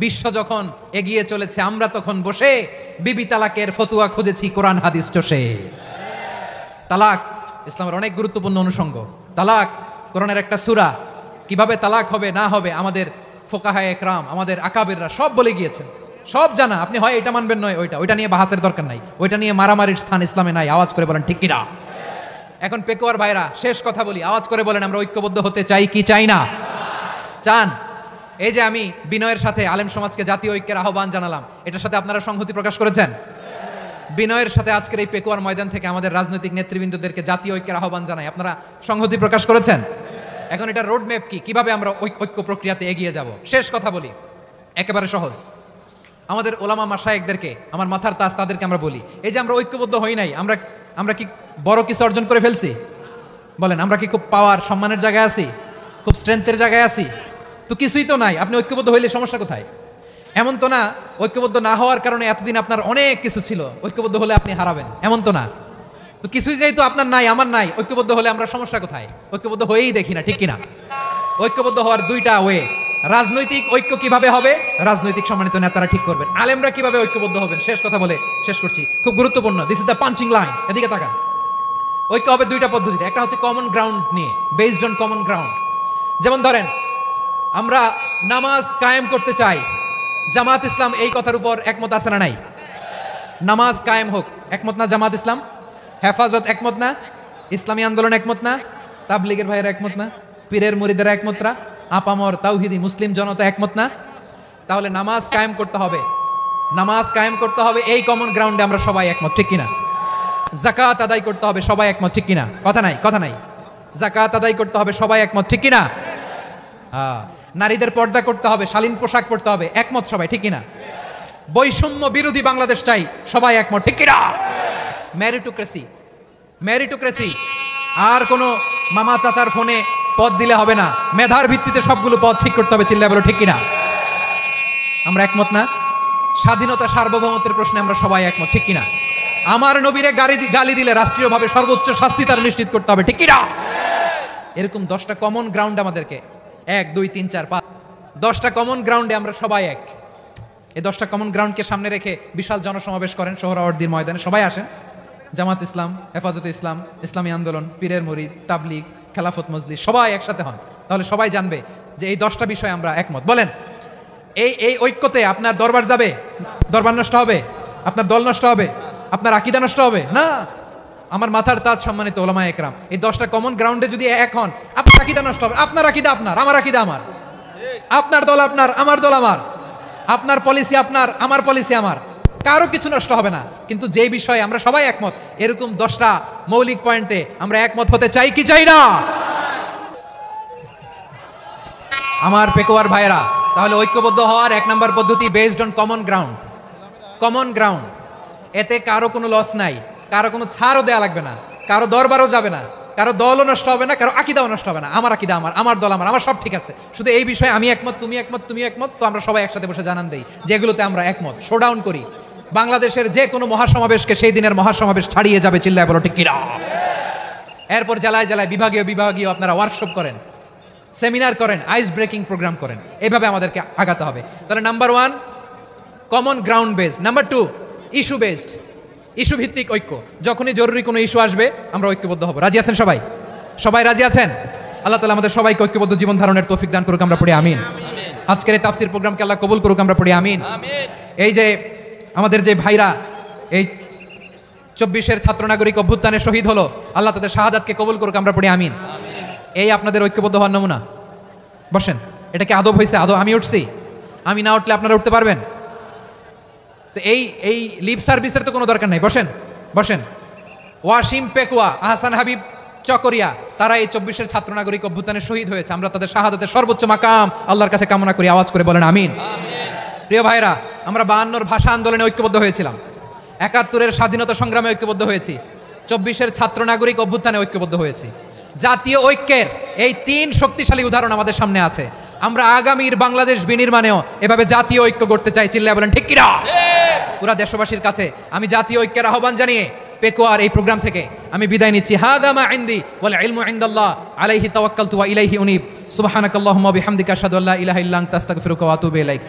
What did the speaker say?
বিশ্ব যখন এগিয়ে চলেছে আমরা তখন বসে বিবি তালাকের ফতুয়া খুঁজেছি কোরআন হাদিস চষে। তালাক ইসলামের অনেক গুরুত্বপূর্ণ অনুষঙ্গ। তালাক কোরআনের একটা সূরা। কিভাবে তালাক হবে না হবে আমাদের ফোকাহায়ে একরাম, আমাদের আকাবেররা সব বলে গিয়েছেন, সব জানা। আপনি হয় এটা মানবেন নয় ওইটা নিয়ে বাহাসের দরকার নাই, ওইটা নিয়ে মারামারির স্থান ইসলামে নাই। আওয়াজ করে বলেন ঠিক কিনা? এখন পেকুয়ার ভাইরা শেষ কথা বলি, আওয়াজ করে বলেন আমরা ঐক্যবদ্ধ হতে চাই কি চাই না? চান? এই যে আমি বিনয়ের সাথে আলেম সমাজকে জাতীয় ঐক্যের আহ্বান জানালাম, এটার সাথে আপনারা সংহতি প্রকাশ করেছেন? বিনয়ের সাথে আজকের এই পেকুয়ার ময়দান থেকে আমাদের রাজনৈতিক নেতৃবৃন্দদেরকে জাতীয় ঐক্যের আহ্বান জানাই, আপনারা সংহতি প্রকাশ করেছেন? এখন এটা রোড ম্যাপ কি, কিভাবে আমরা ঐক্য প্রক্রিয়াতে এগিয়ে যাব? শেষ কথা বলি, একেবারে সহজ। আমাদের ওলামা মাশায়েখদেরকে, আমার মাথার তাজ, তাদেরকে আমরা বলি, এই যে আমরা ঐক্যবদ্ধ হই নাই, আমরা কি বড় কিছু অর্জন করে ফেলছি? বলেন, আমরা কি খুব পাওয়ার সম্মানের জায়গায় আছি? খুব স্ট্রেংথের জায়গায় আছি? তো কিছুই তো নাই। আপনি ঐক্যবদ্ধ হইলে সমস্যা কোথায়? এমন তো না ঐক্যবদ্ধ না হওয়ার কারণে এতদিন আপনার অনেক কিছু ছিল, ঐক্যবদ্ধ হলে আপনি হারাবেন, এমন তো না। তো কিছুই যেহেতু আপনার নাই, আমার নাই, ঐক্যবদ্ধ হলে আমরা সমস্যা কোথায়? ঐক্যবদ্ধ হয়েই দেখি না, ঠিক কিনা? ঐক্যবদ্ধ হওয়ার দুইটা ওয়ে। রাজনৈতিক ঐক্য কিভাবে হবে? রাজনৈতিক সম্মানিত নেতারা ঠিক করবেন। আলেমরা কিভাবে ঐক্যবদ্ধ হবেন? শেষ কথা বলে শেষ করছি, খুব গুরুত্বপূর্ণ। This is the punching line. এদিকে তাকান। ঐক্য হবে দুইটা পদ্ধতিতে। একটা হচ্ছে কমন গ্রাউন্ড নিয়ে, বেসড অন কমন গ্রাউন্ড। যেমন ধরেন, আমরা নামাজ কায়েম করতে চাই, জামাত ইসলাম এই কথার উপর একমত আছে না নাই? নামাজ কায়েম হোক, একমত না জামাত ইসলাম? হেফাজত একমত না? ইসলামী আন্দোলন একমত না? তাবলীগের ভাইয়েরা একমত না? পীরের মুরিদেরা একমত না? আপামর তাওহিদি মুসলিম জনতা একমত না? তাহলে নামাজ কায়েম করতে হবে, নামাজ কায়েম করতে হবে এই কমন গ্রাউন্ডে আমরা সবাই একমত, ঠিক কিনা? যাকাত আদায় করতে হবে, সবাই একমত, ঠিক কিনা? কথা নাই। যাকাত আদায় করতে হবে, সবাই একমত, ঠিক কিনা? নারীদের পর্দা করতে হবে, শালীন পোশাক পরতে হবে, একমত সবাই, ঠিক কিনা? বৈষম্য বিরোধী বাংলাদেশ চাই, সবাই একমত, ঠিক কিনা? মেরিটোক্রেসি, আর কোনো মামা চাচার ফোনে পদ দিলে হবে না, মেধার ভিত্তিতে সবগুলো পদ ঠিক করতে হবে, চিল্লায় বলো ঠিক কিনা? আমরা একমত না? স্বাধীনতা সার্বভৌমত্বের প্রশ্নে আমরা সবাই একমত, ঠিক কিনা? আমার নবীরে গালি দিলে রাষ্ট্রীয়ভাবে সর্বোচ্চ শাস্তি তার নিশ্চিত করতে হবে, ঠিক কিনা? এরকম 10টা কমন গ্রাউন্ড আমাদেরকে, 1 2 3 4 5 10টা কমন গ্রাউন্ডে আমরা সবাই এক। এই 10টা কমন গ্রাউন্ডকে সামনে রেখে বিশাল জনসমাবেশ করেন সোহরাওয়ার্দীর ময়দানে, সবাই আসেন। জামাত ইসলাম, হেফাজতে ইসলাম, ইসলামী আন্দোলন, পীরের মুরিদ, তাবলীগ, খেলাফত মজলিস, সবাই একসাথে হন, তাহলে সবাই জানবে যে এই 10টা বিষয়ে আমরা একমত। বলেন, এই ঐক্যতে আপনার দরবার যাবে? দরবার নষ্ট হবে? আপনার দল নষ্ট হবে? আপনার আকীদা নষ্ট হবে না? আমার মাথার তাজ সম্মানিত ওলামায়ে একরাম, এই 10টা কমন গ্রাউন্ডে যদি এক হন, আপনার আকীদা নষ্ট হবে? আপনার আকীদা আপনার, আমার আকীদা আমার, আপনার দল আপনার, আমার দল আমার, আপনার পলিসি আপনার, আমার পলিসি আমার, কারো কিছু নষ্ট হবে না। কিন্তু যে বিষয়ে আমরা সবাই একমত, এরকম 10টা মৌলিক পয়েন্টে আমরা একমত হতে চাই কি চাই না? আমার পেকুয়ার ভাইয়েরা, তাহলে ঐক্যবদ্ধ হওয়ার 1 নম্বর পদ্ধতি based on common ground. Common ground, এতে কারো কোনো লস নাই, কারো কোনো ছাড়ও দেয়া লাগবে না, কারো দরবারও যাবে না, কারো দলও নষ্ট হবে না, কারো আকীদাও নষ্ট হবে না। আমার আকীদা আমার, আমার দল আমার, আমার সব ঠিক আছে, শুধু এই বিষয়ে আমি একমত, তুমি একমত, তুমি একমত। তো আমরা সবাই একসাথে বসে জানান দেই যেগুলোতে আমরা একমত, শোডাউন করি। বাংলাদেশের যে কোনো মহাসমাবেশকে সেই দিনের মহাসমাবেশ ছাড়িয়ে যাবে, চিল্লায় বলো ঠিক কিনা? এরপর জেলায় জেলায়, বিভাগীয় আপনারা ওয়ার্কশপ করেন, সেমিনার করেন, আইস ব্রেকিং প্রোগ্রাম করেন। এভাবে আমাদেরকে আগাতে হবে। তাহলে number 1 common ground based, number 2 issue based, issue ভিত্তিক ঐক্য। যখনই জরুরি কোনো ইস্যু আসবে আমরা ঐক্যবদ্ধ হব। রাজি আছেন সবাই? সবাই রাজি আছেন? আল্লাহ তাআলা আমাদের সবাইকে ঐক্যবদ্ধ জীবন ধারণের তৌফিক দান করুক, আমরা পড়ি আমিন। আজকের এই তাফসীর প্রোগ্রামকে আল্লাহ কবুল করুক, আমরা পড়ি আমিন। এই যে আমাদের যে ভাইরা এই 24-এর ছাত্র নাগরিক অভ্যুত্থানে শহীদ হলো, আল্লাহ তাদের শাহাদাতকে কবুল করুক, আমরা পড়ি আমিন। এই আপনাদের ঐক্যবদ্ধ হওয়ার নমুনা। বসেন, এটা কি আদব হয়েছে? আদব আমি উঠছি, আমি না উঠলে আপনারা উঠতে পারবেন? তো এই লিপ সার্ভিসের তো কোনো দরকার নাই। বসেন। ওয়াসিম পেকুয়া, আহসান হাবিব চকরিয়া, তারা এই 24-এর ছাত্র নাগরিক অভ্যুত্থানে শহীদ হয়েছে। আমরা তাদের শাহাদাতের সর্বোচ্চ মাকাম আল্লাহর কাছে কামনা করি, আওয়াজ করে বলেন আমিন। প্রিয় ভাইরা, আমরা 52-র ভাষা আন্দোলনে ঐক্যবদ্ধ হয়েছিলাম, 71-এর স্বাধীনতা সংগ্রামে ঐক্যবদ্ধ হয়েছি, 24-এর ছাত্র নাগরিক অভ্যুত্থানে ঐক্যবদ্ধ হয়েছি। জাতীয় ঐক্যের এই 3 শক্তিশালী উদাহরণ আমাদের সামনে আছে। আমরা আগামীর বাংলাদেশ বিনির্মাণেও এভাবে জাতীয় ঐক্য করতে চাই, চিল্লায় বলেন ঠিক কিনা? পুরা দেশবাসীর কাছে আমি জাতীয় ঐক্যের আহ্বান জানিয়ে পেকুয়ার এই প্রোগ্রাম থেকে আমি বিদায় নিচ্ছি। হাদা মা ইনদি ওয়াল ইলমু ইনদাল্লাহ আলাইহি তাওয়াক্কালতু ওয়া ইলাইহি উনীব। সুবহানাকাল্লাহুম্মা ওয়া বিহামদিকা আশহাদু আল্লা ইলাহা ইল্লা আনতা আস্তাগফিরুকা ওয়া আতুবু ইলাইক।